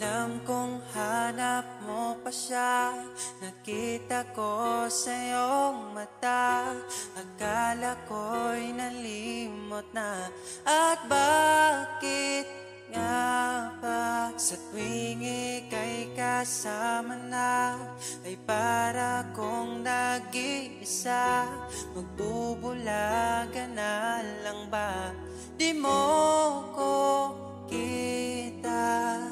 Alam kong hanap mo pa siya, nakita ko sa iyong mata. Akala ko'y nalimot na, at bakit nga ba sa tuwing ika'y kasama na, ay para kong nag-iisa. Magbubulaga na lang ba, di mo ko kita?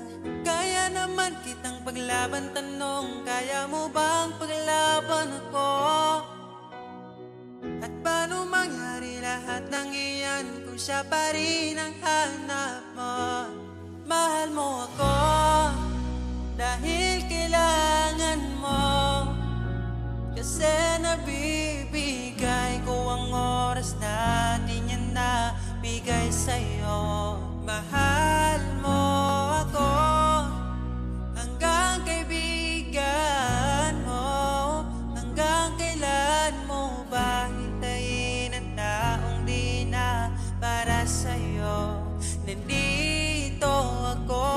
Kaya naman kitang paglaban, tanong, kaya mo bang paglaban ako? At paano mangyari lahat ng iyan kung siya pa rin ang hanap mo? Mahal mo ako dahil kailangan mo, kasi nabibigay ko ang oras natin, yan na bigay sa'yo. Mahal mo ako hanggang kaibigan mo. Hanggang kailan mo ba hintayin ang taong di na para sa'yo? Nandito ako.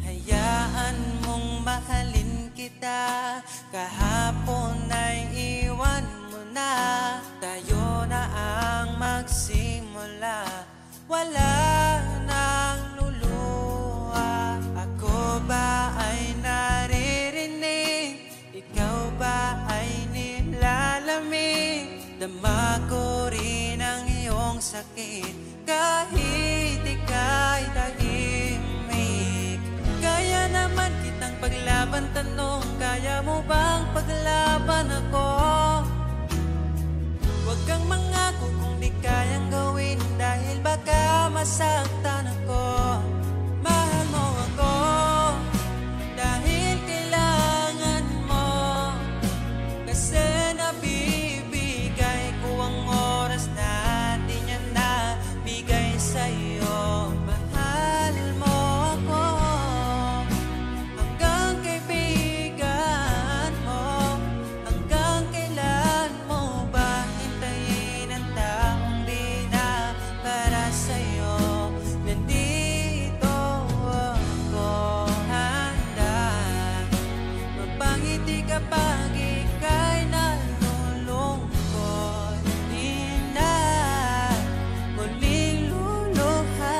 Hayaan mong mahalin kita, kahapon ay iwan mo na. Tayo na ang magsimula, wala nang luluha. Ako ba ay naririnig, ikaw ba ay nilalamig? Dama ko rin ang iyong sakit kahit ika'y tahimik. Kaya naman kitang paglaban, tanong, kaya mo bang paglaban ako? Huwag kang mangako kung di kayang gawin, dahil baka masaktan ako. Mahal mo ako dahil kailangan mo, kasi nabibigay ko ang oras natin, yan na bigay sa'yo. Mahal mo ako hanggang kaibigan mo. Hanggang kailan mo ba hintayin ang taong di na para sa'yo? Nandito ako, handa mapangiti kapag ika'y nalulungkot. Di na muling luluha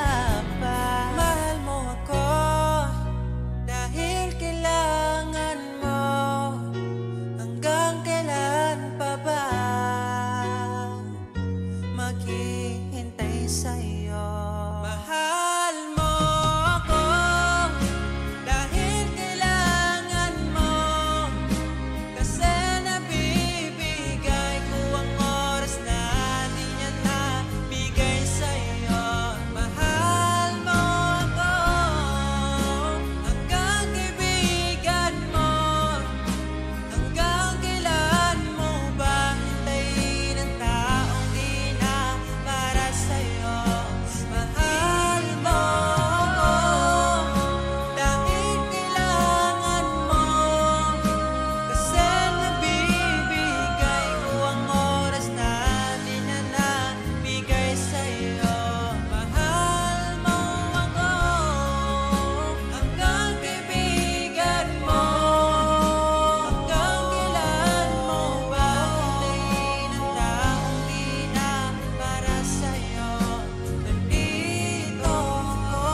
pa. Mahal mo ako dahil kailangan mo. Hanggang kailan pa ba maghihintay sa'yo? Mahal mo ako dahil kailangan mo, kasi nabibigay ko ang oras natin, yan na bigay sa'yo. Mahal mo ako hanggang kaibigan mo. Hanggang kailan mo ba hintayin ang taong di na para sa'yo? Mahal mo ako dahil kailangan mo, kasi nabibigay ko ang oras natin, yan na bigay sa'yo. Mahal mo ako hanggang kaibigan mo. Hanggang kailan mo ba hintayin ang taong di na para sa'yo? Nandito ako.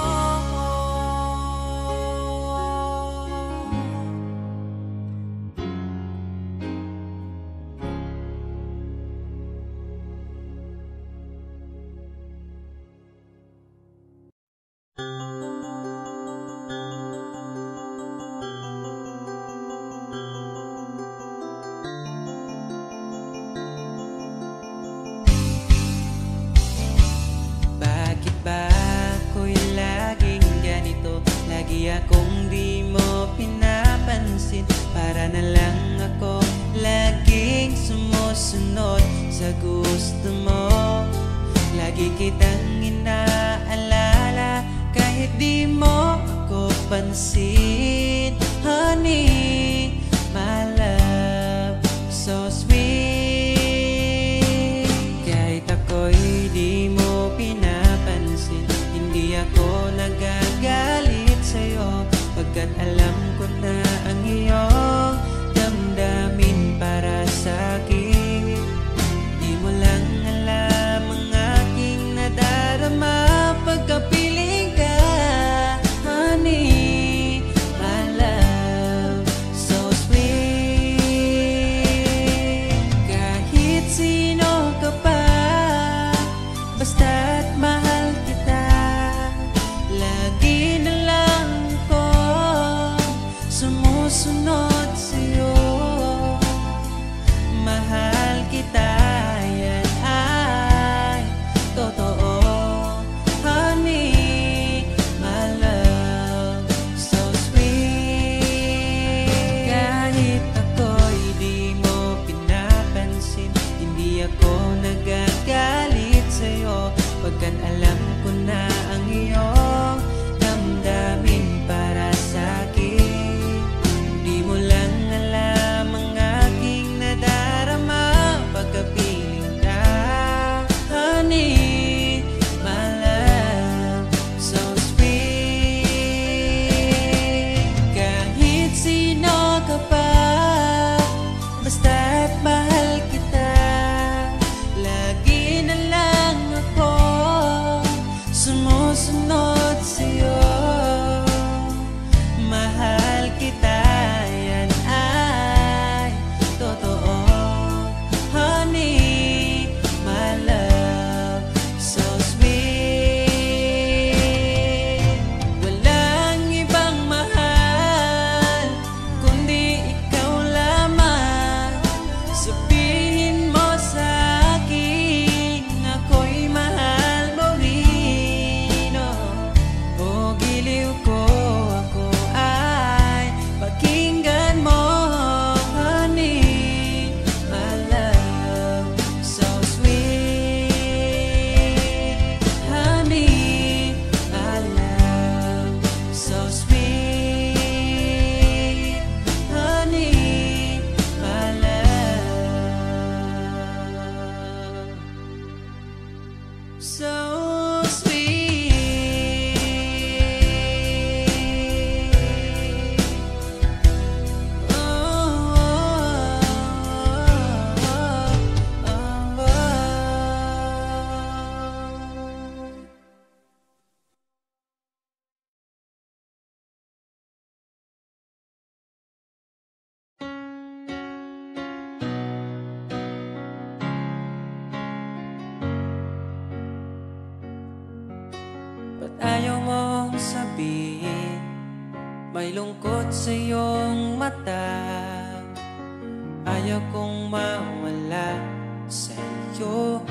Bakit ba ako'y laging ganito? Lagi akong di mo pinapansin. Para na lang ako laging sumusunod sa gusto mo. Lagi kitang inaalala kahit di mo ako pansin. Honey, my love, so sweet. Kahit ako'y basta't mahal kita. Lagi na lang ko sumusunod sa'yo. Mahal kita, yan ay totoo. Honey, my love, so sweet. Kahit ako'y di mo pinapansin, hindi ako nagagalit sa'yo, pagkat alam ko na ang iyong damdamin para sa'kin. Di mo lang alam ang aking nadarama pagkapiling ka. Honey, my love, so sweet. Kahit sino ka pa, basta't mahal kita. Lagi na lang ako sumusunod sa'yo. Mahal kita, yan ay totoo. Honey, my love, so sweet. Walang ibang mahal kundi ikaw lamang. Sabihin mo sa'kin ako'y mahal mo rin, oh. O giliw ko, ako ay pakinggan mo. Honey, my love, so sweet. Honey, my love, so sweet. Honey, my love, so sweet. Oh, oh, oh, oh. Ba't ayaw mong sabihin may lungkot sa iyong mata? Ayaw kong mawala sa iyo.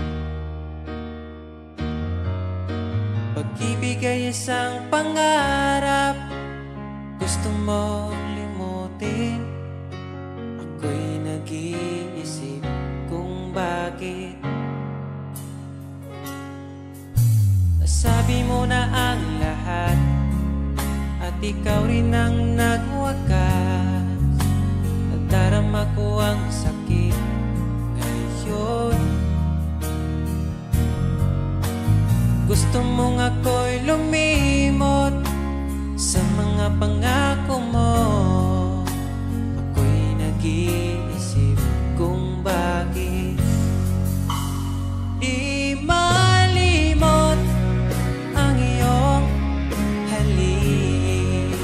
Pag-ibig ay isang pangarap, gusto mo limutin. Ako'y nag-iisip kung bakit. Nasabi mo na ang lahat at ikaw rin ang nagwakas. Nadarama ko ang sakit ngayon. Gusto mong ako'y lumimot sa mga pangako mo. Ako'y nag-iisip kung bakit di malimot ang iyong halik.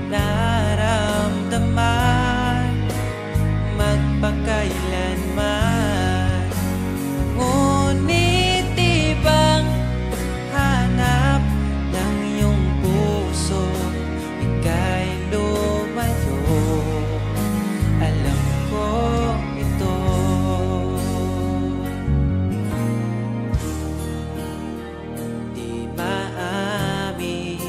Naramdaman magpakailanman. Ngunit di bang hanap ng iyong puso, ika'y lumayo? Alam ko ito. Di maamin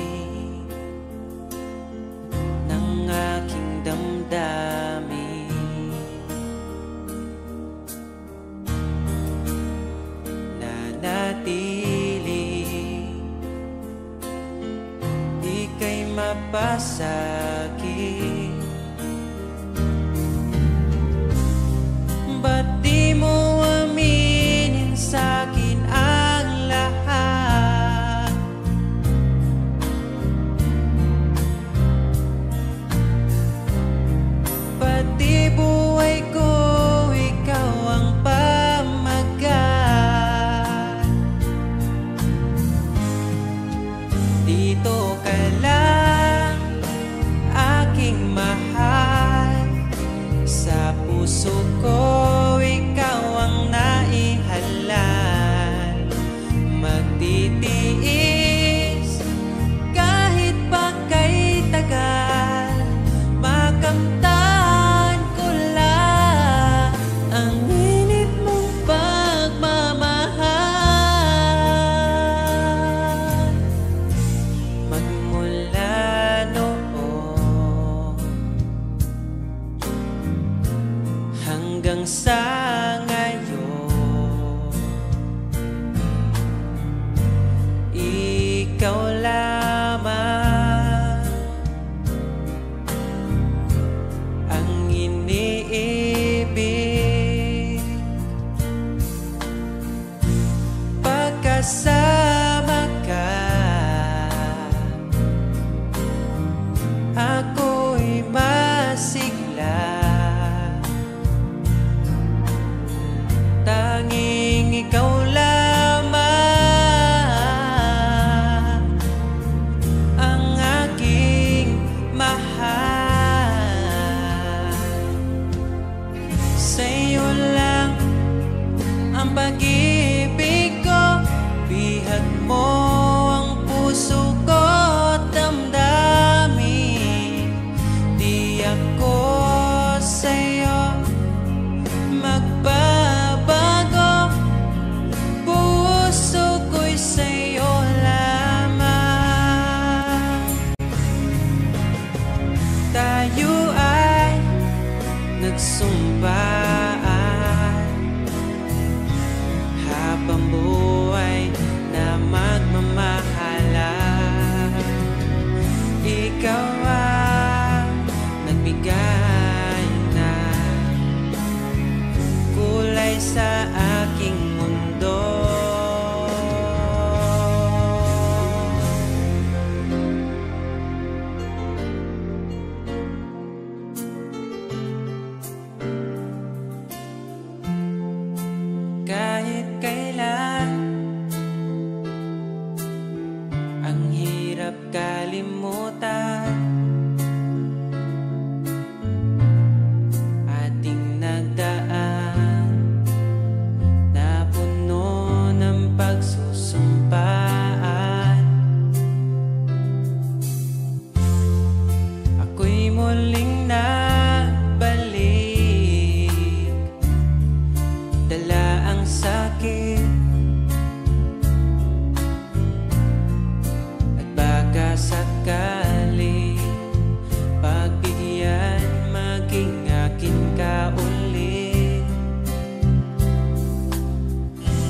ng aking damdamin. Nanatili, ika'y mapasakit. Ba't di mo aminin sa'kin ang lahat? Pati buhay ko, ikaw ang pamagat. Dito ka lang, aking ikaw lamang ang iniibig. Pagkasama ka, ako'y masigla. Tanging ikaw lamang ang aking mahal. Sa'yo lang ang pag-ibig ko, bihag mo ang puso ko't damdamin. Di ako sa'yo magbabago, puso ko'y sa'yo lamang. Tayo ay nagsumpaan habang buhay na magmamahalan. Ikaw ang nagbigay na kulay sa aking mundo. Kahit kailan ang hirap kalimutan, ating nagdaan na puno ng pagsusumpaan. Ako'y muling nabalik, dala ang sakit at baka sakali pagbigyan maging akin ka ulit.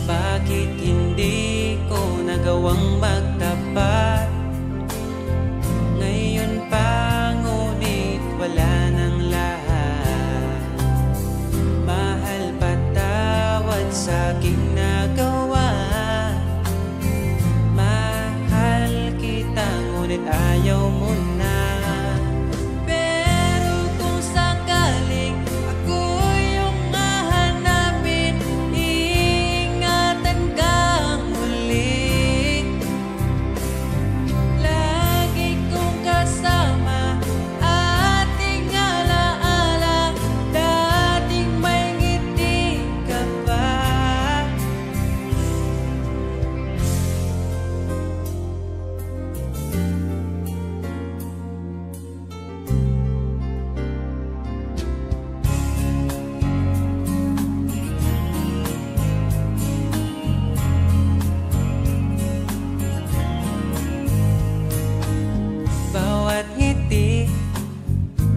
Bakit hindi ko nagawang magtapat ngayon pa, ngunit wala nang lahat. Mahal, patawad sa aking nagawa. Mahal kita, ngunit ayaw mo na. Pero kung sakaling ako yung hahanapin, iingatan kang muli. Lagi kong kasama, ating alaala, dating may ngiti ka pa. Bawat ngiti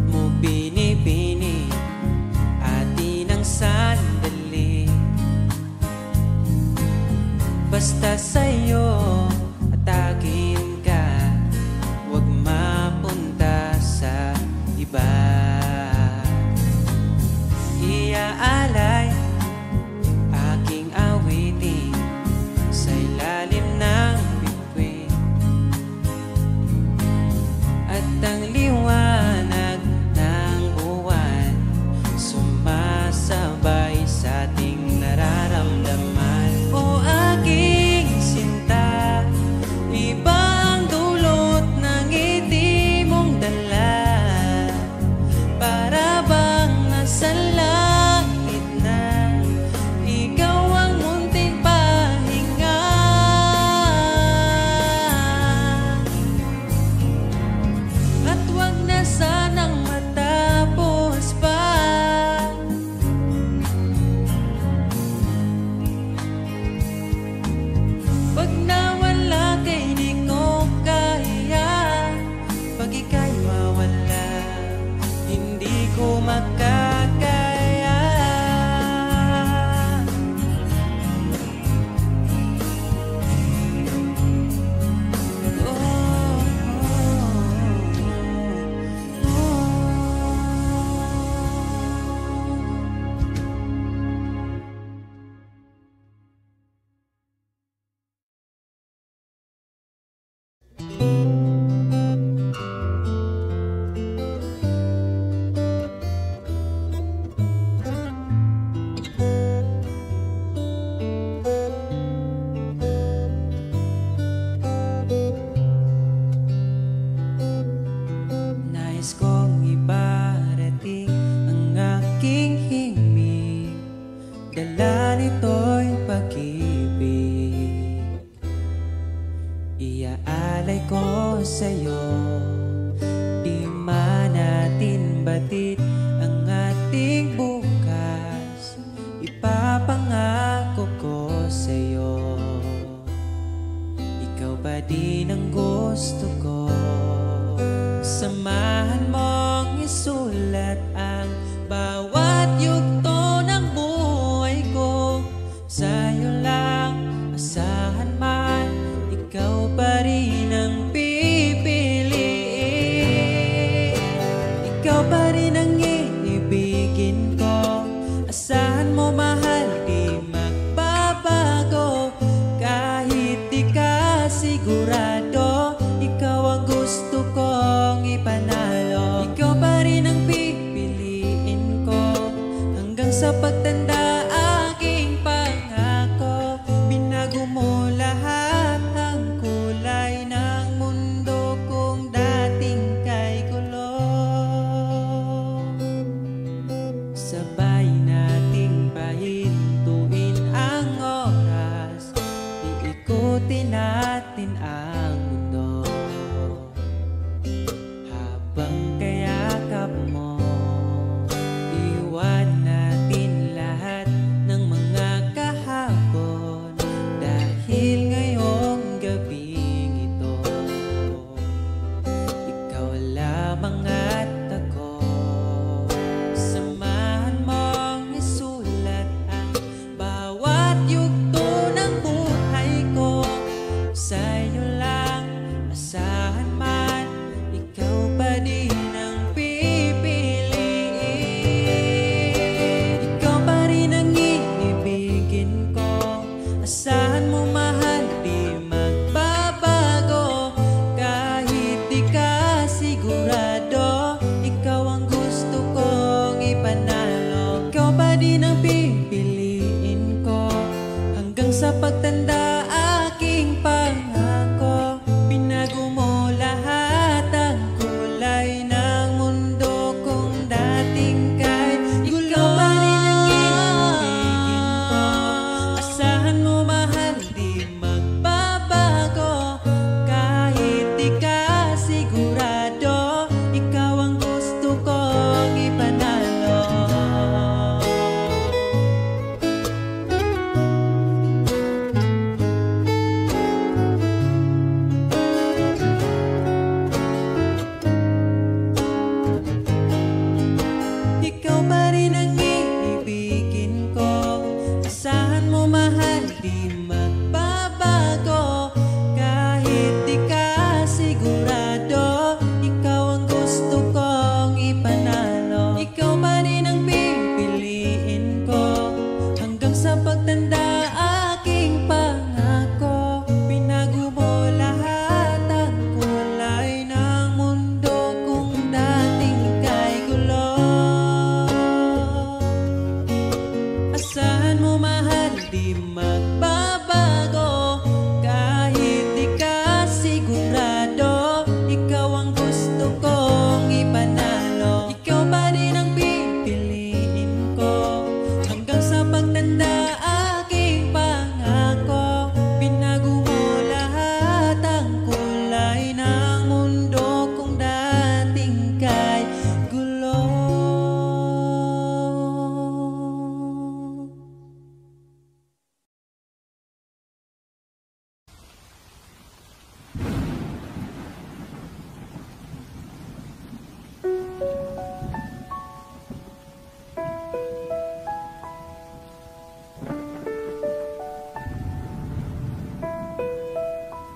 mo binibini, atin ang sandali. Basta sa'yo at akin ka, huwag mapunta sa iba. Iaalay aking awitin sa ilalim ng bituin, at ang liwanag ng buwan sumasabay sa ating nararamdaman. O aking sinta, ko sa'yo. Di man natin batid ang ating bukas, ipapangako ko sa'yo, ikaw pa din ang gusto ko. Samahan mong isulat ang bawat yugto ng buhay ko. Sa'yo lang asahan man, ikaw pa rin ang pipiliin. Ikaw pa rin ang iibigin ko. Asahan mo mahal, di magbabago. Kahit di ka sigurado, ikaw ang gusto kong ipanalo. Ikaw pa rin ang pipiliin ko hanggang sa pagtanda. Aking pangako, binago mo lahat ang kulay ng mundo kung dating kay gulo. Sabay nating pahintuin ang oras, iikutin natin ang mundo. Habang kayakap mo, iwan natin lahat ng mga kahapon. Dahil ngayong gabing ito, ikaw lamang at ako. Samahan mong isulat ang bawat yugto ng buhay ko. Sa'yo lang asahan man, ikaw pa din ang pipiliin. Ikaw pa rin ang iibigin ko. Asahan mo mahal, di magbabago. Kahit di ka sigurado, ikaw ang gusto kong ipanalo. Ikaw pa din ang pipiliin ko hanggang sa pagtanda. Aking pangako, binago mo lahat ang kulay ng mundo kung dating kay gulo. Ikaw pa rin ang iibigin ko. Asahan mo mahal, di magbabago. Kahit di ka sigurado, ikaw ang gusto kong ipanalo. Ikaw pa rin ang iibigin ko. Asahan mo mahal, di magbabago. Kahit di ka sigurado, ikaw ang gusto kong ipanalo. Ikaw pa rin ang pipiliin ko hanggang sa pagtanda. Aking pangako, binago mo lahat ang kulay ng mundo kung dating kay gulo. Asahan mo mahal, di magbabago. Kahit di ka sigurado, ikaw ang gusto kong ipanalo. Ikaw pa rin ang pipiliin ko hanggang sa pagtanda. Aking pangako, binago mo lahat ang kulay ng mundo kung dating kay gulo.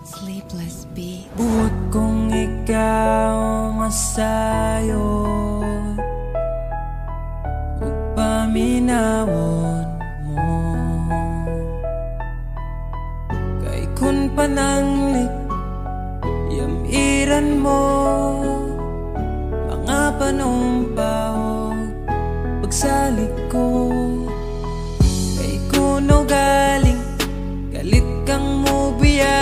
Sleepless Beat. Buot kong ikaw masayo, ug paminawon mo. Kay kun pananglik yamiran mo, mga panumpaw pagsalig ko. Kay kuno galing galit kang mubiya,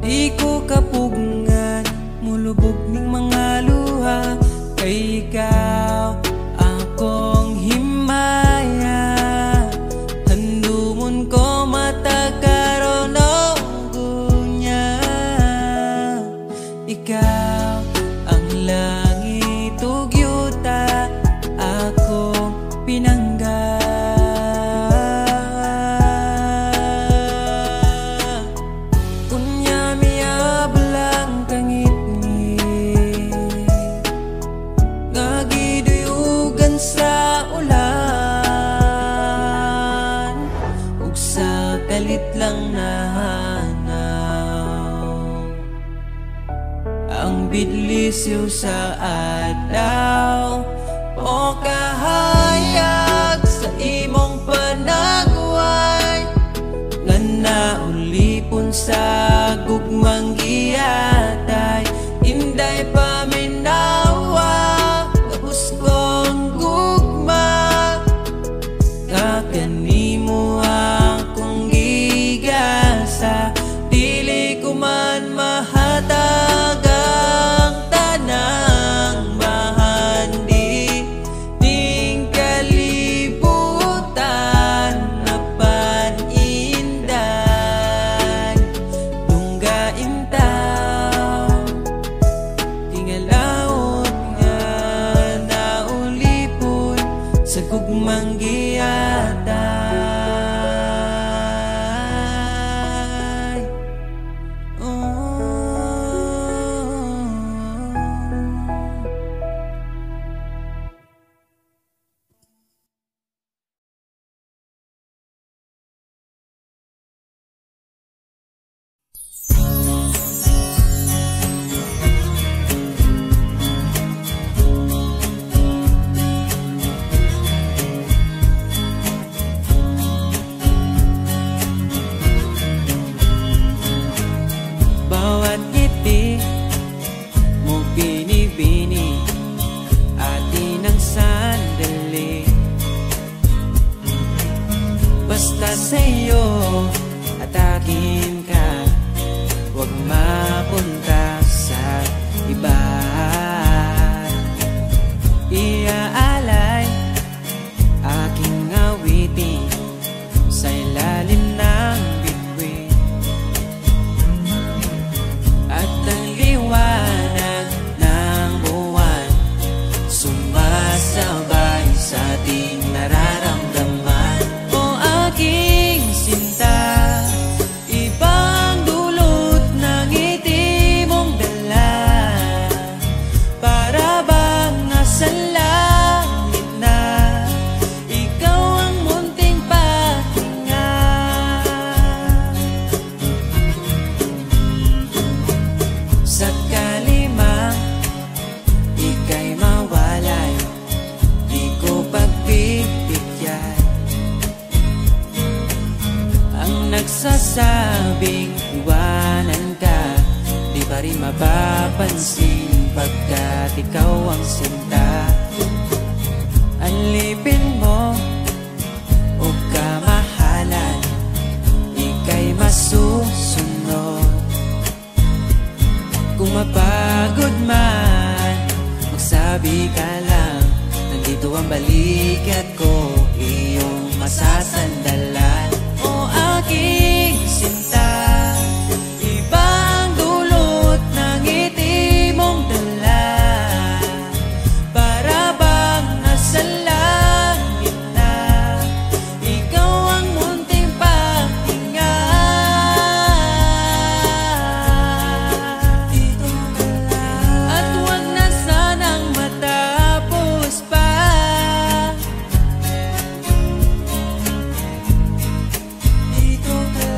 di ko kapugngan mulubog ning mga luha. Kay ikaw akong himaya, handumon ko matag karon og unya. kalit lang na hanaw. Ang bidlisiw sa adlaw o kahayag sa imong panagway nga naulipon sa gugmang giyatay. Inday paminawa tapos kong gugma nga kanimo akong gigasa. Dili ko man mahatag ang tanang mahandi ning kalibutan na panindan. Dunggain taw tingalaot nga naulipon sa gugmang giyatay. Bawat ngiti mo binibini atin ang sandali. Basta sa'yo at akin ka, huwag mapunta sa iba. Iaalay aking awitin sa ilalim ng bituin, at ang liwanag ng buwan sumasabay sa ating nararamdaman. O aking sinta, ibang dulot ng ngiti mong dala, para bang nasa langit na ikaw ang munting pahinga. Sa kalimang ika'y mawalay, di ko pagbibigyan ang nagsasabing iwanan ka. Di pa rin mapapansin pagkat ikaw ang sinta. Alipin mo o kamahalan, ika'y masusunod. Kung mapagod man, magsabi ka lang, nandito ang balikat ko, iyong masasandalan. O aking sinta, ibang dulot ng ngiti mong dala, para bang nasa langit na ikaw ang munting pahinga. At huwag na sanang matapos pa. Dito ka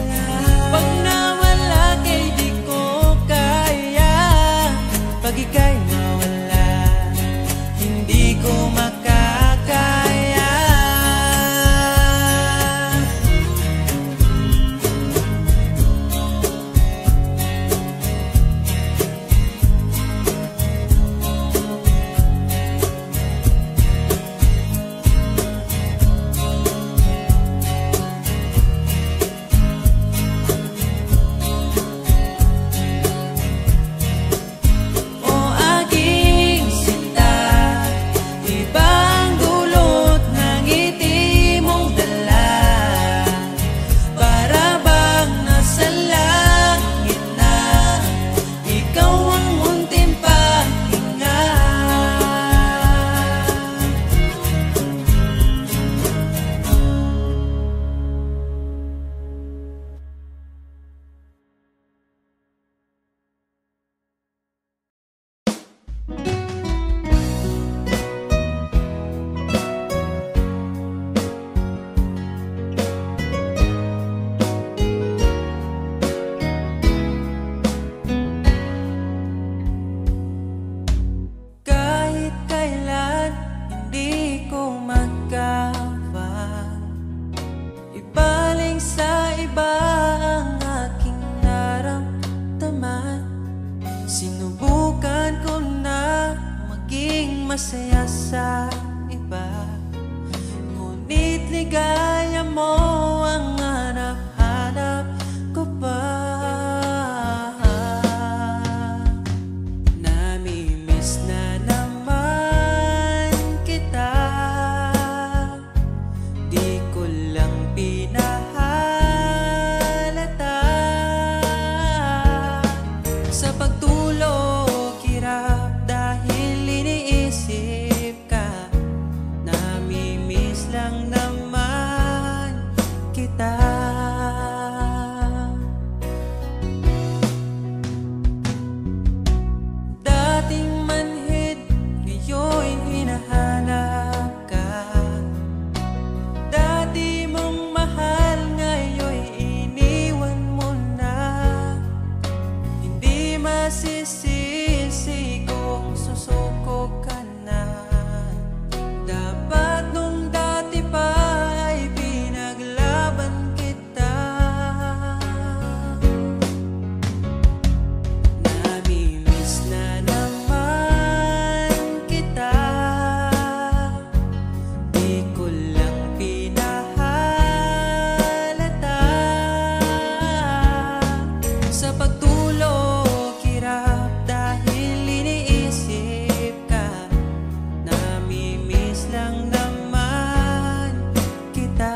masaya sa iba, ngunit ligaya mo ang hanap-hanap ko pa. Namimiss na naman kita, di ko lang pinahalata. Sa pagtulog hirap dahil iniisip ka, namimiss lang naman kita. Dating manhid, ngayon hinahanap ka. Dati mong mahal, ngayon iniwan mo na. Hindi masisisi kung susuko ka na. Dapat nung dati pa ay pinaglaban kita. Namimiss na naman kita, di ko lang pinahalata. Sa pagtulog hirap dahil iniisip ka, namimiss lang naman kita.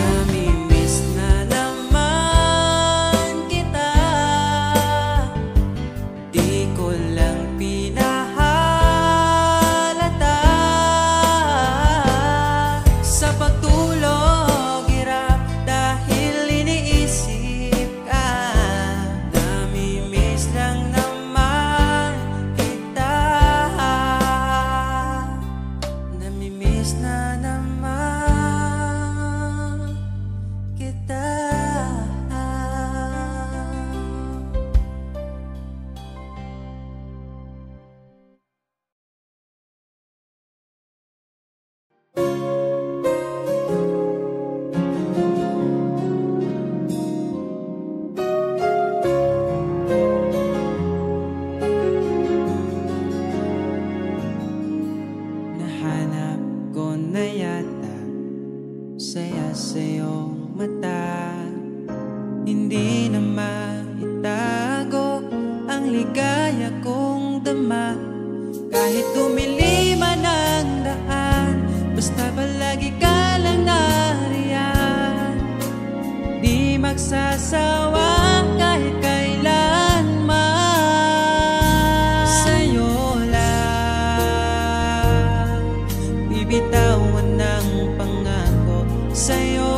Namimiss na naman kita, di ko lang pinahalata. Sa pagtulog hirap dahil iniisip ka, namimiss lang naman kita. Namimiss na naman kita. Nahanap ko na yata saya sa iyong mata. Hindi na maitago ang ligaya kong dama. Kahit dumiliman ang daan, basta palagi ka lang nariyan. Di magsasawa kahit kailanman. Sa'yo lang bibitawan ng pangako. Sa'yo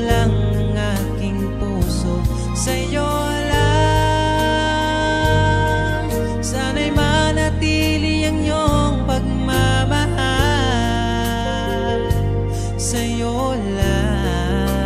lang ang aking puso. Sa'yo lang sana'y manatili ang iyong pagmamahal. Sa'yo lang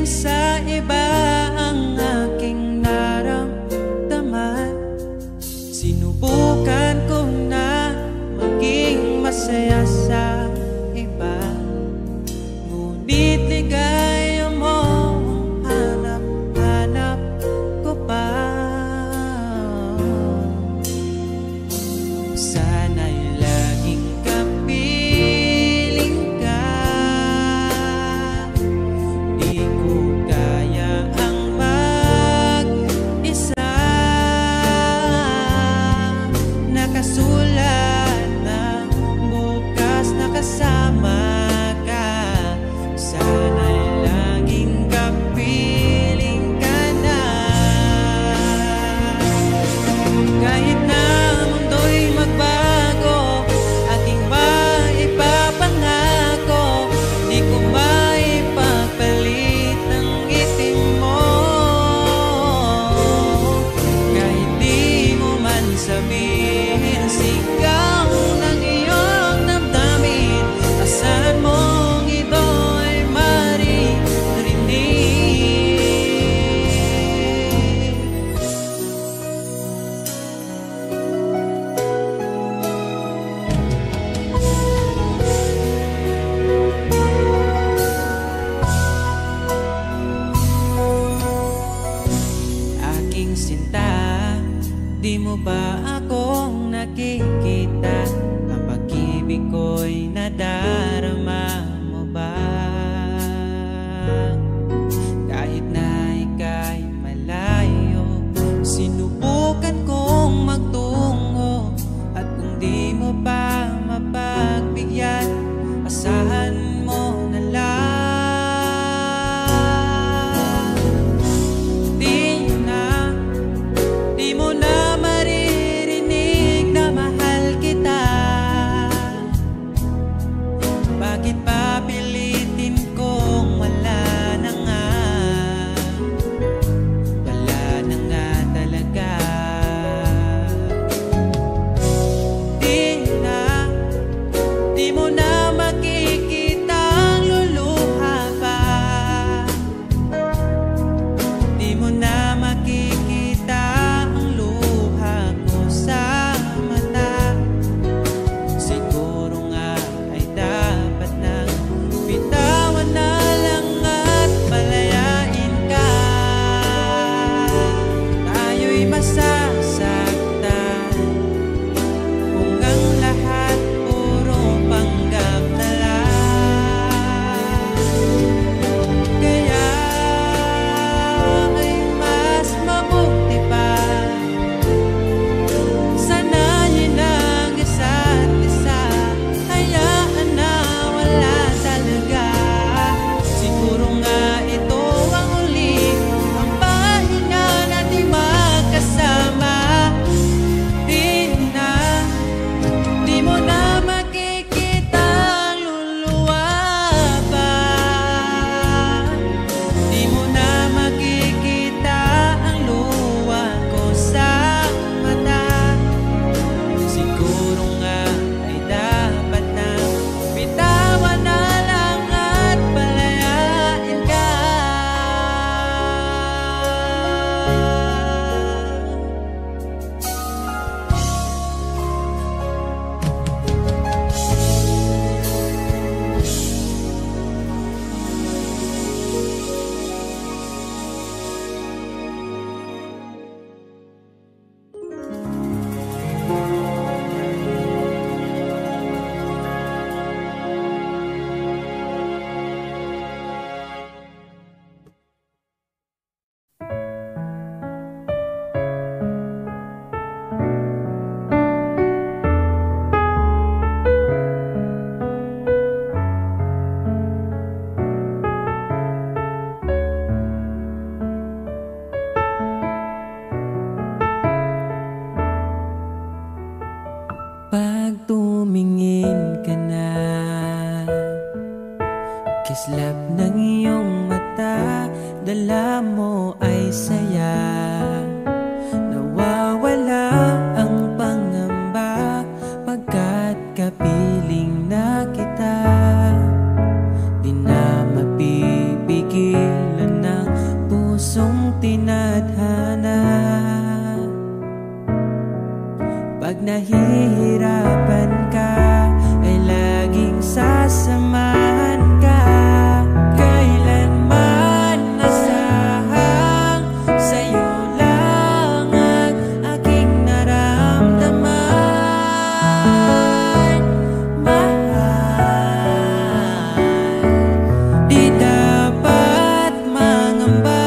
sa iba ang aking naramdaman. Sinubukan kong na maging masaya sa iba, ngunit ligaya mo ang hanap-hanap ko pa. Sana'y laging kapiling ka, di ko kaya ang mag-isa. Nakasulat na bukas na kasama ka. Sana'y laging kapiling ka na. Kahit na mundo'y magbago, aking maipapangako, di ko maipagpalit ang itim mo. Kahit di mo man sabihin, sigaw ng iyong damdamin, asahan mong ito'y maririnig. Aking sinta, di mo ba akong nakikita? Ang pag-ibig ko'y nadarama mo ba? Kahit na ika'y malayo, sinubukan kong magtungo. At kung di mo pa mapagbigyan, asahan mo na lang. Di mo na maririnig na mahal kita. Bakit papilitin kung wala na nga? Wala na nga talaga. Di mo na makikita ang luluha pa. Di mo na makikita ang luha ko sa mata. Siguro nga ay dapat nang bitawan na lang at palayain ka. Tayo'y masasaktan kung ang lahat puro panggap na lang. Kaya ay mas mabuti pa, sanayin ang isa't isa. Hayaan na wala talaga. Siguro nga ito ang huli, ang pahinga natin magkasama. Di mo na makikita ang luluwa pa. Di mo na makikita ang luha ko sa mata. Siguro nga ay dapat na bitawan na lang at palayain ka. Pag tumingin ka na, kislap ng iyong mata, dala mo ay saya. Nawawala ang pangamba pagkat kapiling na kita. Di na mapipigilan tadhana. Pag nahihirapan ka, ay laging sasamahan ka. Kailanman nasahang sa'yo lang ang aking naramdaman. Mahal, di dapat mangamba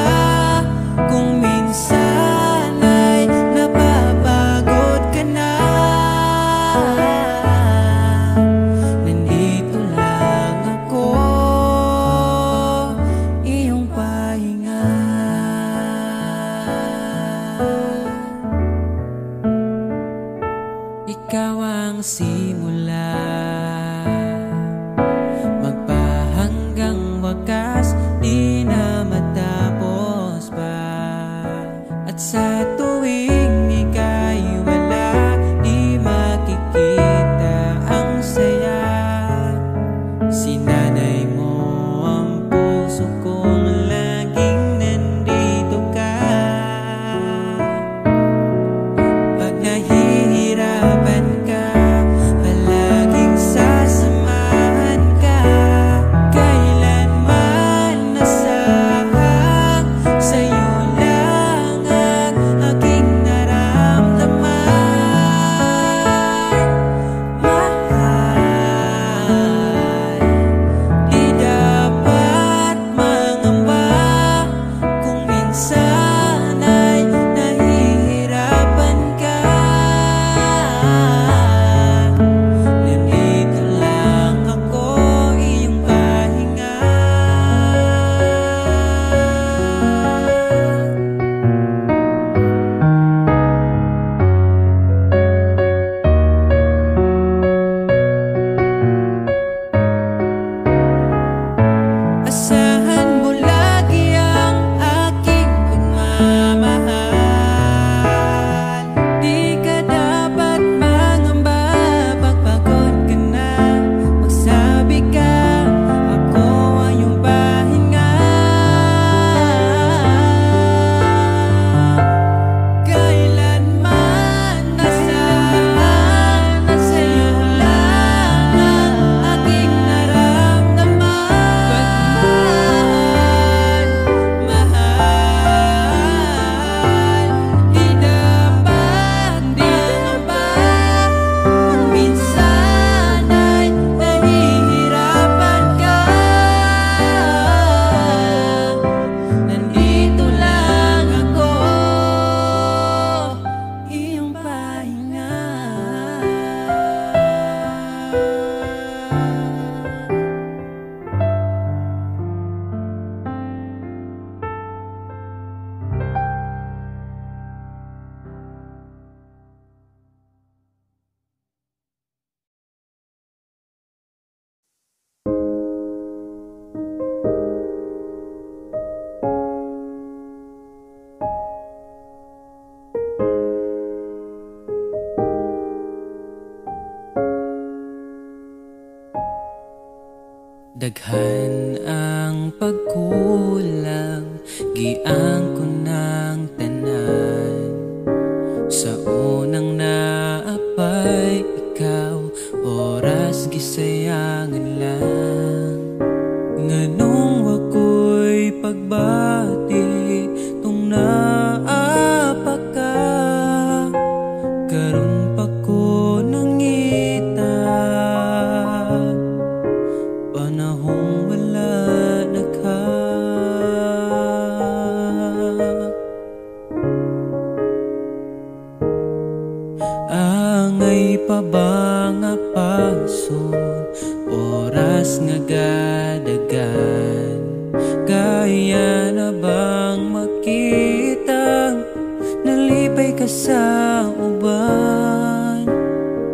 kung minsan ay napapagod ka na. Nandito lang ako, iyong pahinga. Ikaw ang simula, magpahanggang wakas, di na matapos pa. At sa tuwing ika'y wala, di makikita ang saya. Sinanay mo ang puso kong laging nandito ka. Pag nahihirapan ka, palaging sasamahan ka. Kailanman nasahang sa'yo lang ang aking naramdaman. Mahal, di dapat mangamba kung minsan ay nahihirapan ka. Nandito lang ako, iyong pahinga. Asahan mo lagi ang aking pagmamahal. Di ka dapat mangamba pag pagod ka na. Magsabi ka, ako ang iyong pahinga. Kailanman nasaan na sa'yo lang ang aking naramdaman. Mahal, di dapat mangamba kung minsan ay nahihirapan ka. Nandito lang ako, iyong pahinga. Daghan ang pagkulang, giang ko ng tanan. Sa unang naapay ikaw, oras gisayangan lang. Nganong wako'y pagbati, tung naapa ka. Karon pa ko nangita, panahong wala na ka. Angay pa ba nga pason, oras nga gadagan. Kaya na bang makita, nalipay ka sa uban.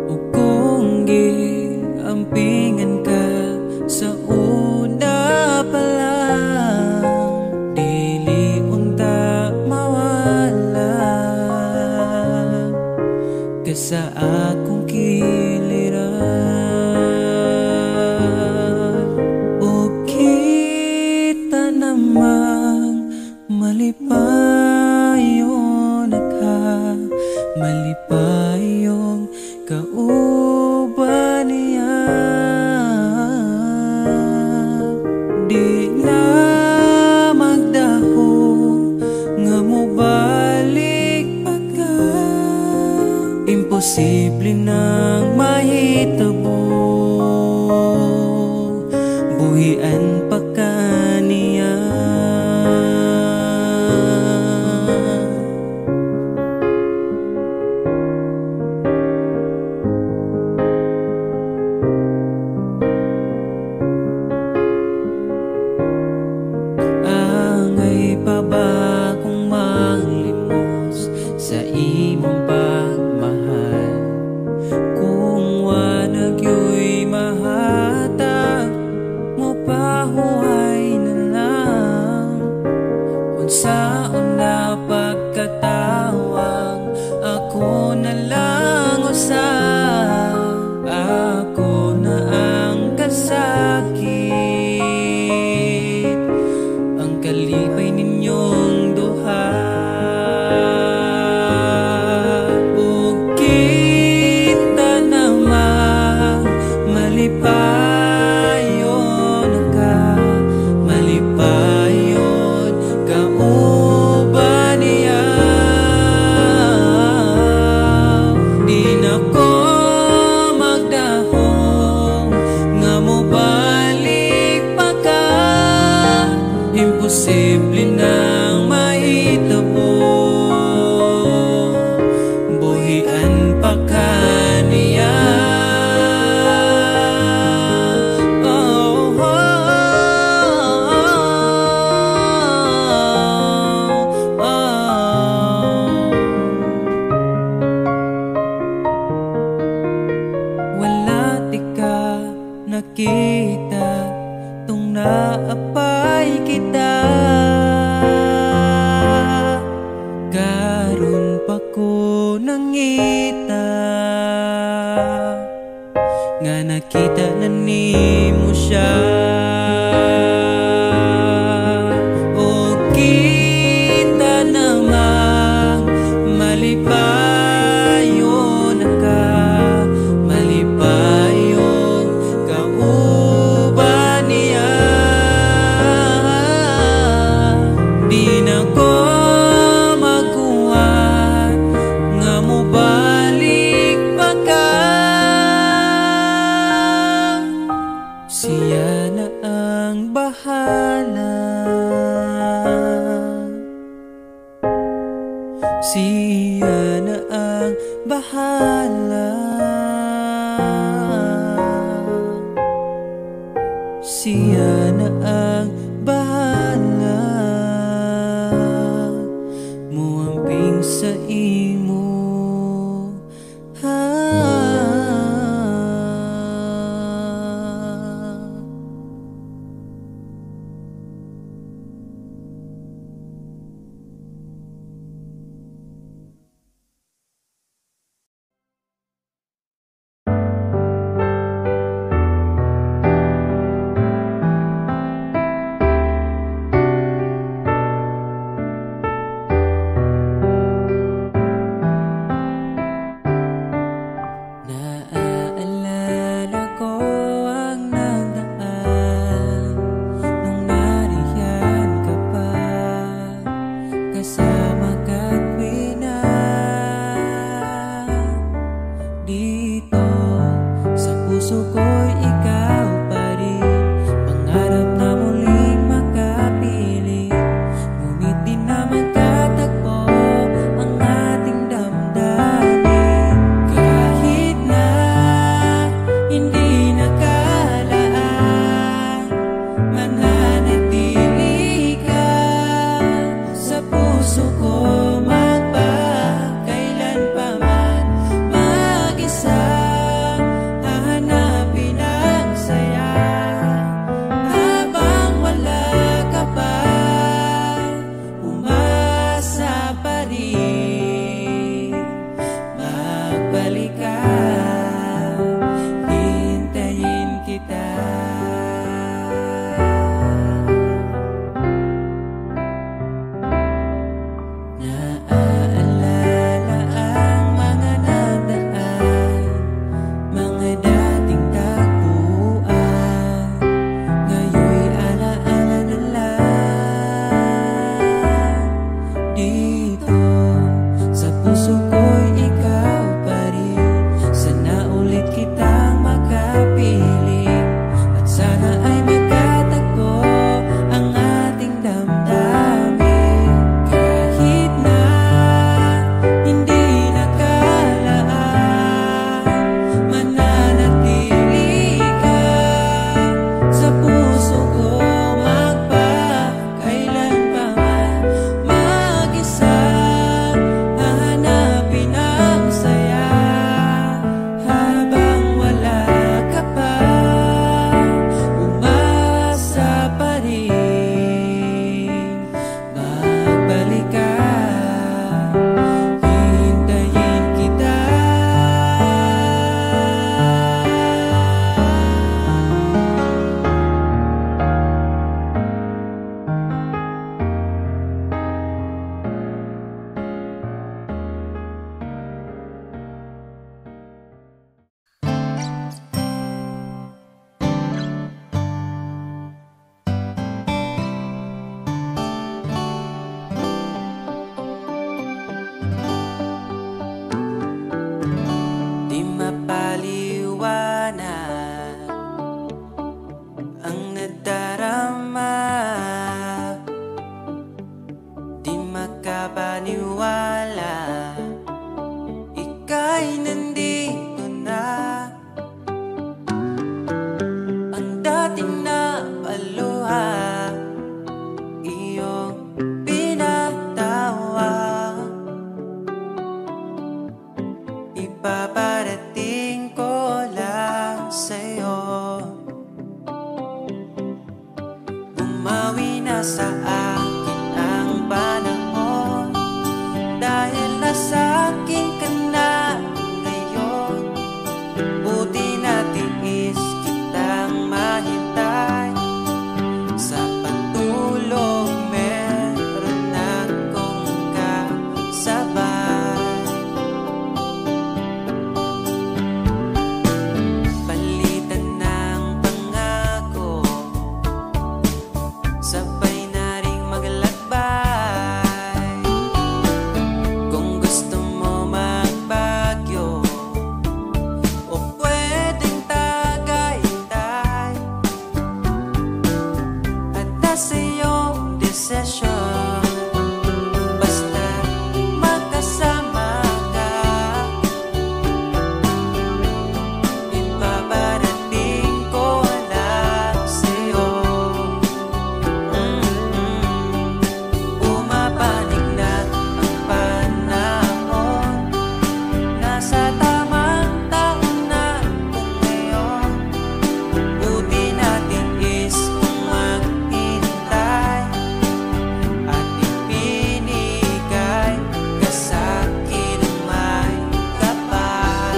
O kung giampingan ka sa una pa lang, dili unta mawala ka sa akong kiliran. O kita namang malipay pa ba kung maglimos sa imong pagmahal? Kung wanag yo'y mahatag mo pahuway na lang. Unsaon na pagkatawang ako na lang usab, ako na ang kasakit, ang kalipay ninyong duha. Ug kita naman malipayon ka, malipayon ka uban niya. Di na ko magdahong nga mo balik pa ka, imposible nang mahitabo, buhian pa ka niya. Oh, oh, oh, oh. Wala ti ka nakita tung naapay kita, karon pa ko nangita nga nakita na nimo siya. O kita namang malipayon ka, malipayon ka uban niya. Di na ko magkuhan nga mo balik pa ka, siya na ang bahala, siya na ang bahala, siya na ang bahala. Muamping sa imo, sa akin ang panahon, dahil nasa akin ka na ngayon. Buti na tiis kitang mahintay, sa pagtulog meron akong kasabay. Palitan ng pangako, sabay na ring maglakbay. Kung gusto mo magbagyo o pwedeng tagaytay, at nasa iyong desisyon, basta magkasama ka. Ipaparating ko lang sa'yo. Pumapanig na ang panahon, nasa tamang taon na kung ngayon. Buti natin is kung maghintay, at ipinigay ka sa'kin ang may kapal.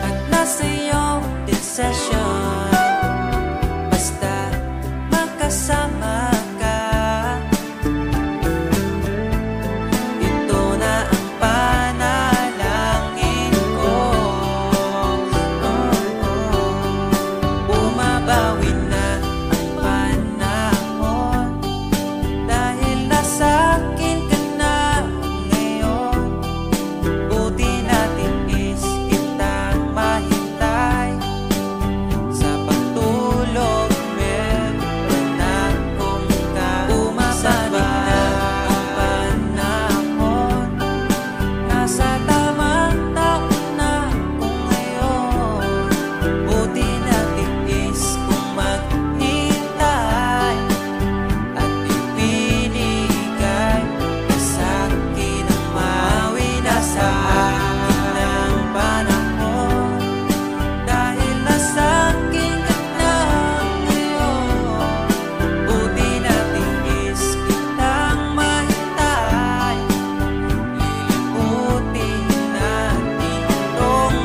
At nasa iyong desisyon, basta magkasama ka. Ito na ang panalangin ko. Bumabawi na ang panahon, dahil nasa akin ka na ngayon. Buti natin is kitang mahintay, sa pagtulog meron akong kasabay. Bumabawi na ang panahon, nasa tamang taon na kung ngayon. Buti natin is kung maghintay, at ipinigay ka sa'kin ang mawi na sa akin ang panahon, dahil nasa akin ka na ngayon. Buti natin is kitang mahintay, liliputin natin itong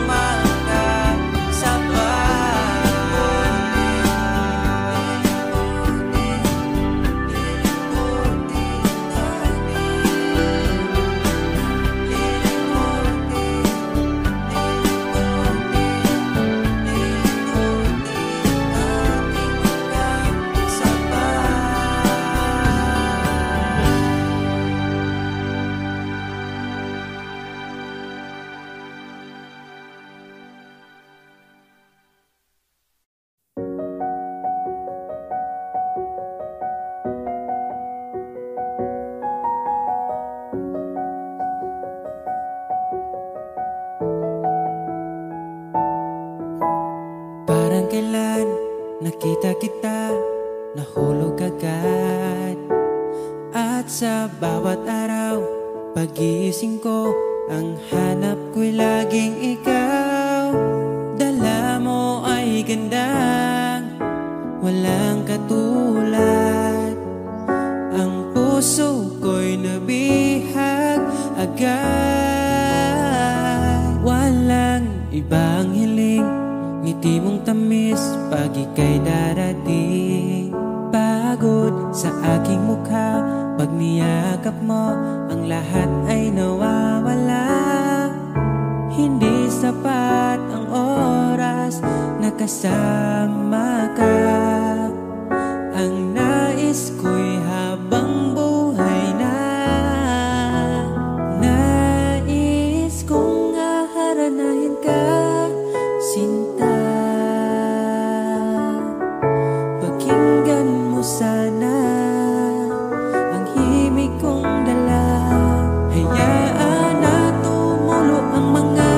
parang kailan nakita kita, nahulog agad. At sa bawat araw, pag-iising ko, ang hanap ko'y laging ikaw. Dala mo ay gandang walang katulad, ang puso ko'y nabihag agad. Walang ibang hiling, ngiti mong tamis pag ika'y darating. Pagod sa aking mukha, pag niyakap mo, ang lahat ay nawawala. Hindi sapat ang oras na kasama ka. Ang nais ko'y habang buhay na. Nais kong aharanahin ka, sinta. Pakinggan mo sana ang himig kong dala. Hayaan na tumulo ang mga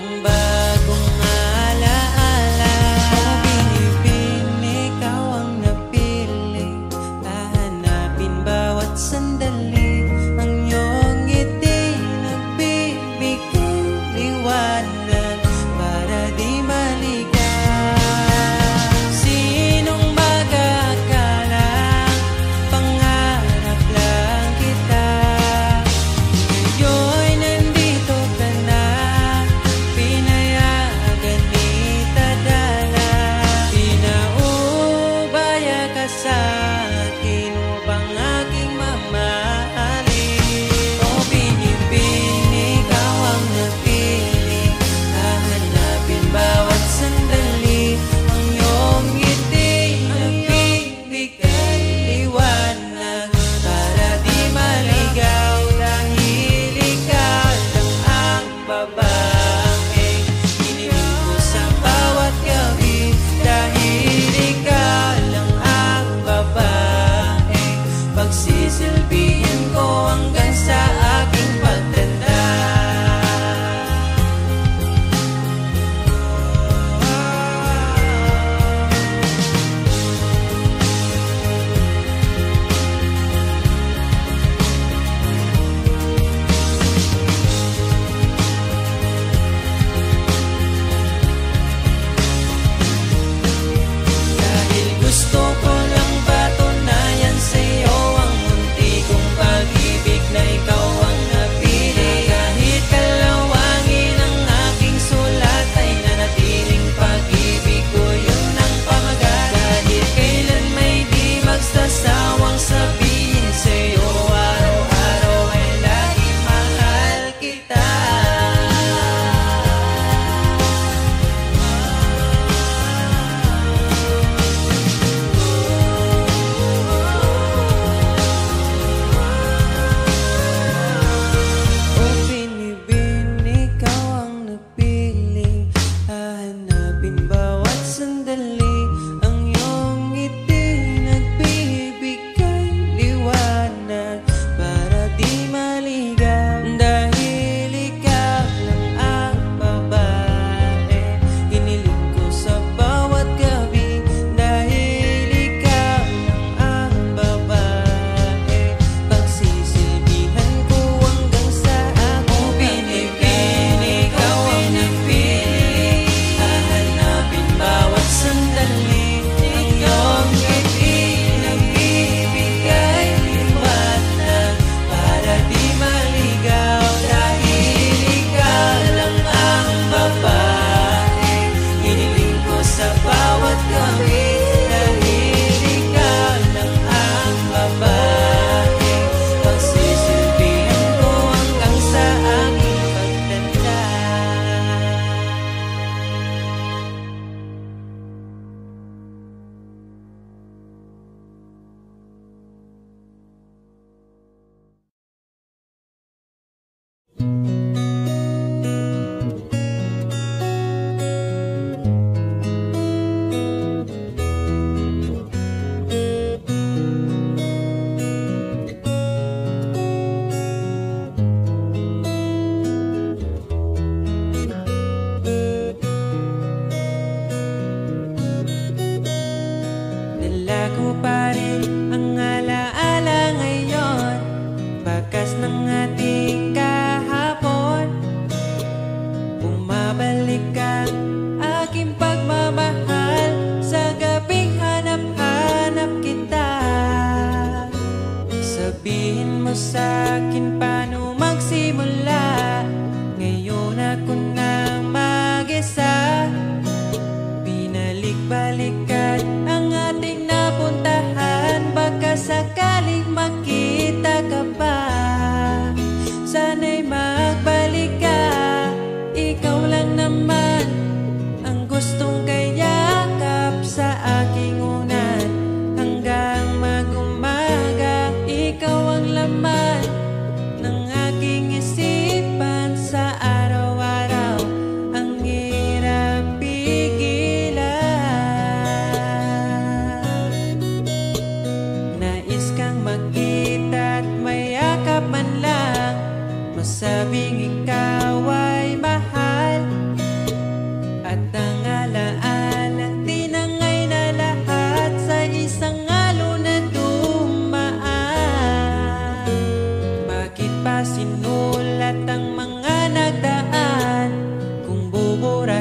ng bagong alaala. Binibining ikaw ang napili, hahanapin bawat sandali. Ang iyong ngiti nagbibigay liwanag para di maligaw. Sinong mag-aakalang pangarap lang kita, ngayon nandito ka na, pinayaan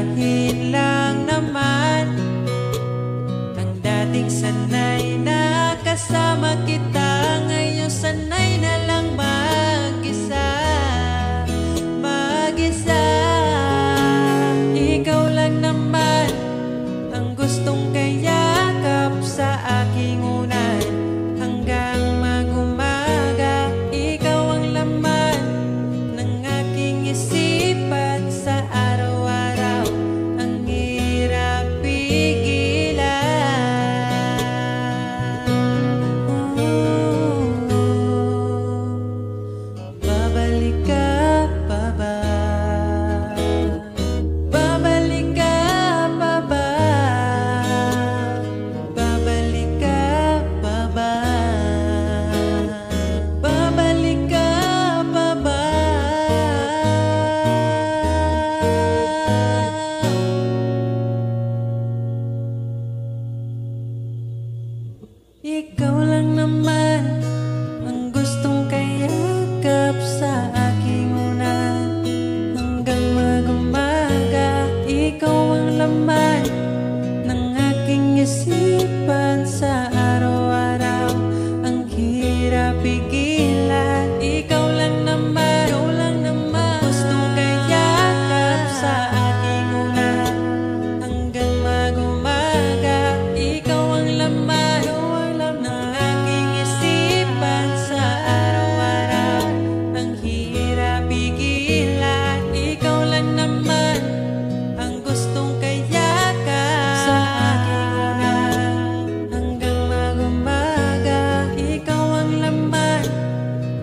kahit lang naman ang dating sanay na kasama kita, ngayon sanay na lang mag-isa, mag-isa. Ikaw lang naman ang gustong kayakap sa aking unan hanggang mag-umaga. Ikaw ang laman ng aking isipan sa araw-araw, ang hirap pigilan. Babalik ka pa ba? Babalik ka pa ba? Babalik ka pa ba? Babalik ka pa ba? Ikaw lang naman ang gustong kayakap sa aking unan hanggang mag-umaga. Ikaw ang laman ng aking isipan sa araw-araw, ang hirap pigilan. Ikaw lang naman gustong kayakap sa aking unan hanggang mag-umaga. Ikaw ang laman ng aking isipan sa araw-araw, ang hirap pigilan. Ikaw lang naman ang gustong kayakap sa aking unan hanggang mag-umaga. Ikaw ang laman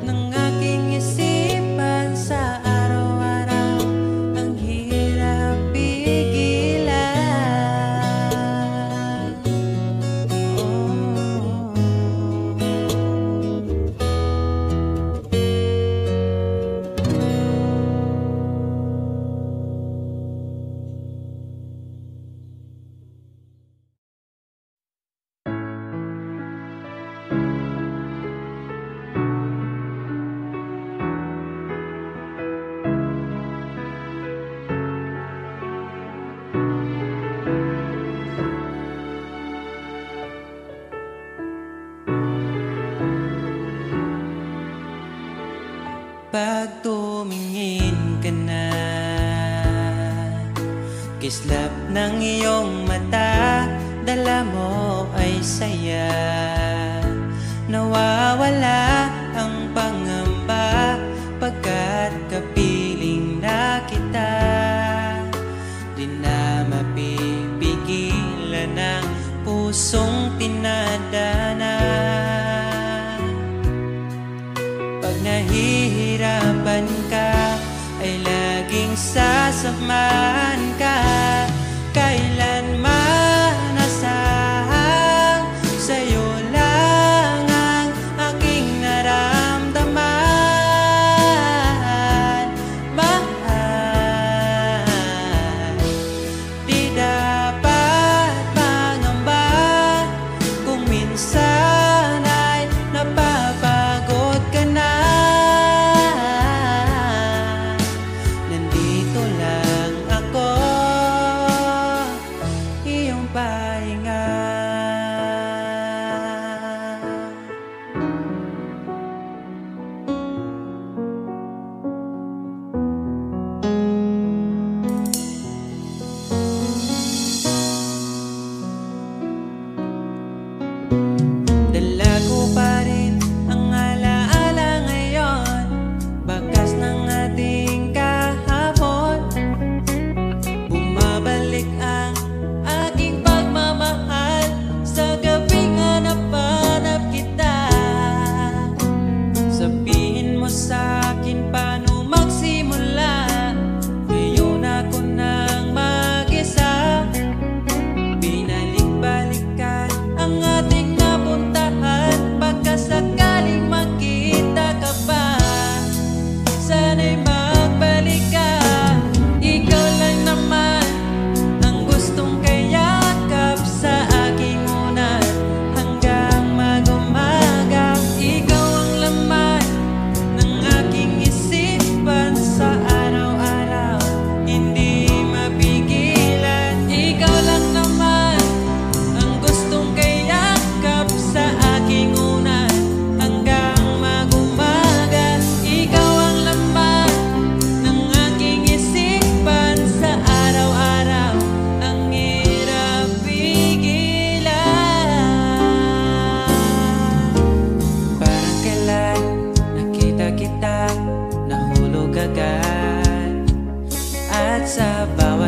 ng aking isipan sa araw-araw, ang hirap pigilan. Pag tumingin ka na, kislap ng iyong mata, dala mo ay saya. Nawawala ang pangamba pagkat kapiling na kita. Di na mapipigilan ang pusong tinadana. Pag nahihirapan ka, ay laging sasamahan ka. Kailanman asahang sa'yo lang ang aking naramdaman. Mahal, di dapat mangamba kung minsan ay napapagod ka na. Nandito lang ako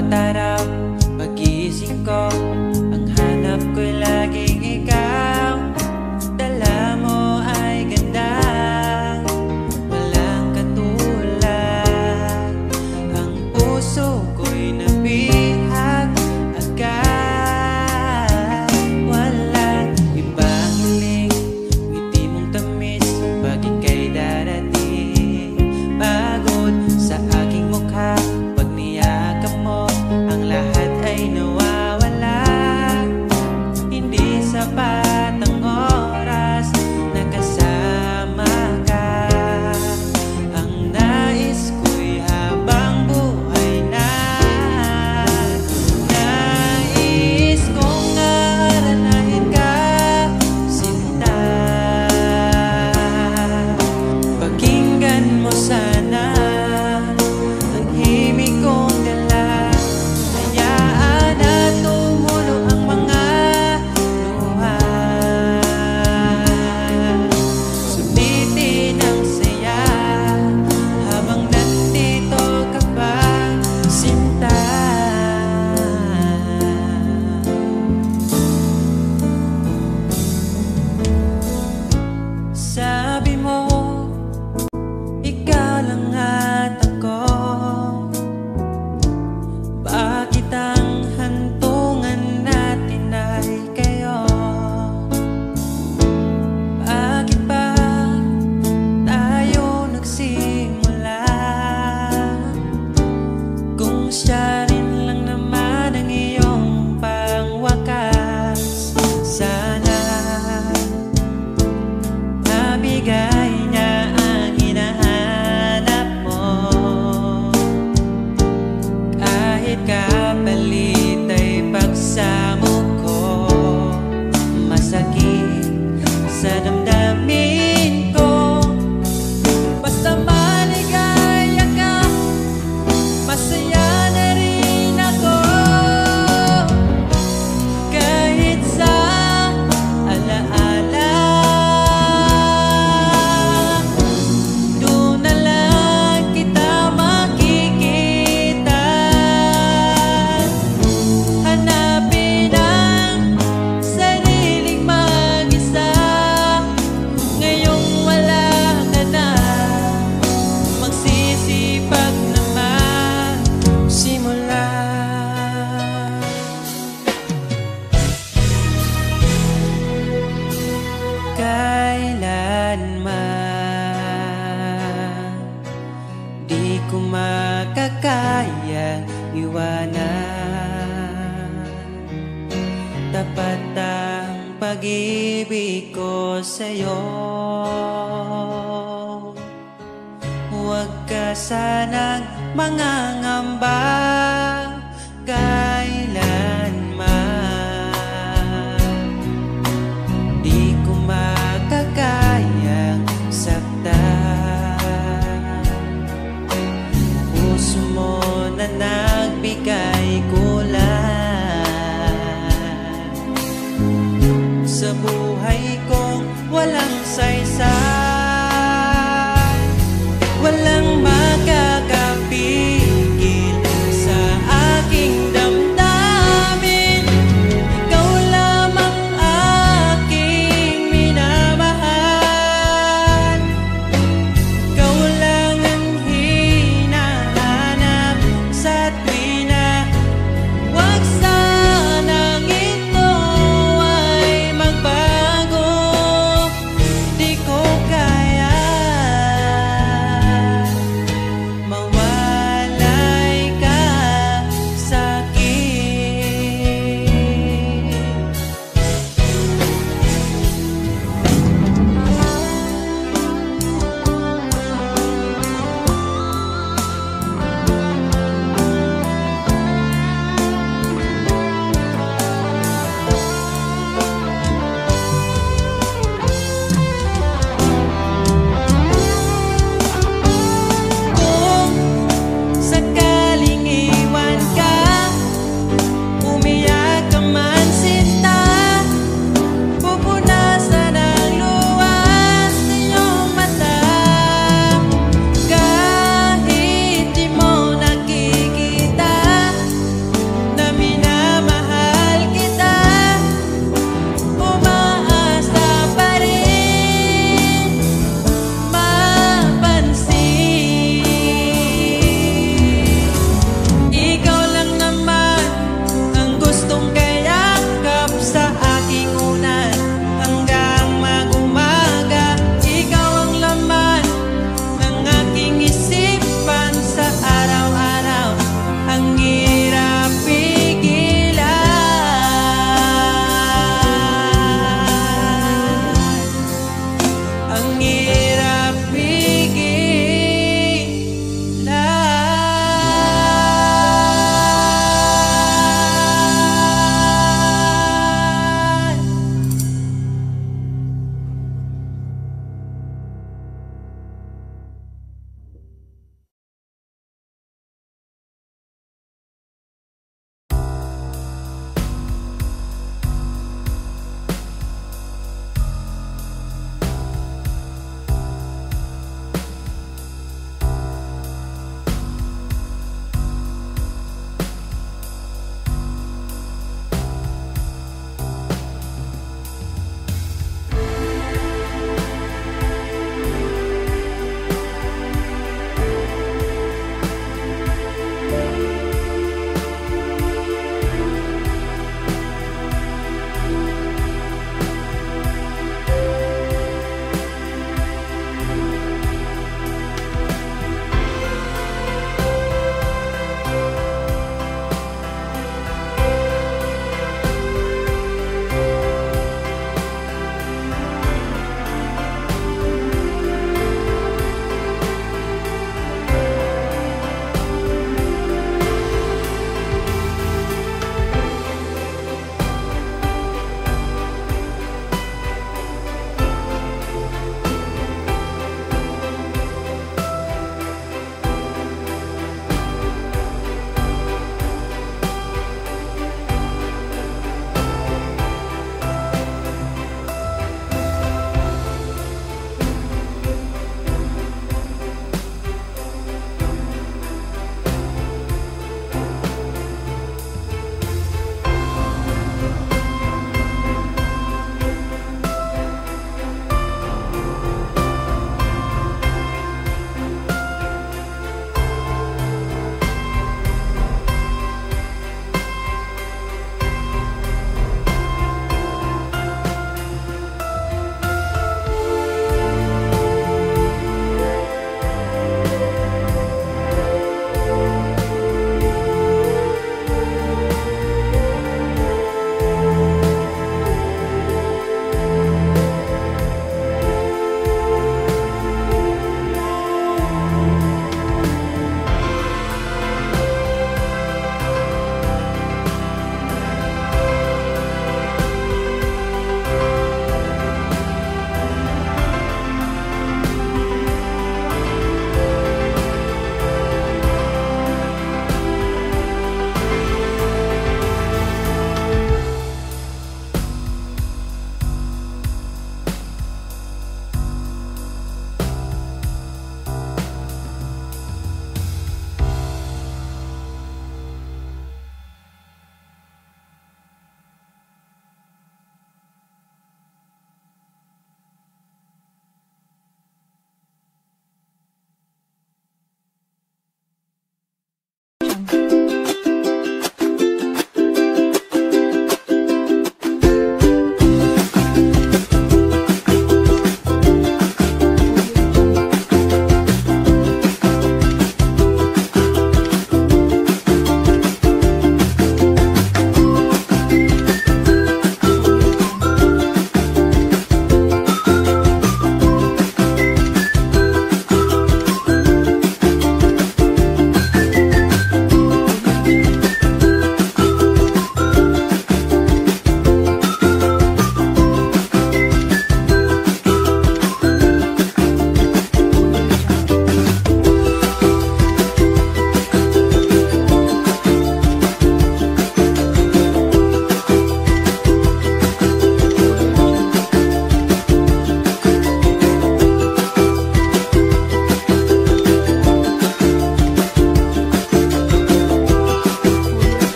bawat araw, pagising ko, ang hanap ko'y laging ikaw. Dala mo ay ganda, walang katulad. Ang puso ko'y nabihag agad. Walang ibang hiling, ngiti mong tamis pag ika'y darating. Pagod sa aking mukha pag niyakap mo, ang lahat ay nawawala. Hindi sapat ang oras na kasama ka. Ang nais ko'y habang buhay na. Nais kong aranahin ka, sinta. Pakinggan mo sana ang himig kong dala. Hayaan na tumulo ang mga luha. Sulitin ang saya habang nandito ka pa, sinta. Sabi mo, ikaw lang at ako. Bakit ang hantungan natin ay kayo? Bakit ba tayo nagsimula? Kung siya rin lang naman ang iyong pangwakas, sana mabigay niya ang hinahanap mo. Kahit kapalit ay pagsamo ko, masakit sa damdamin ko. Basta maligaya ka, masaya na rin ako. Kahit sa alaala, doon na lang kita makikita. Hanapin ang sariling mag-isa. Ngayong wala ka na, magsisipag na magsimula. Kailanman di ko makakaya iwanan. Tapat ang pag-ibig ko sa'yo. Huwag ka sanang mangangamba.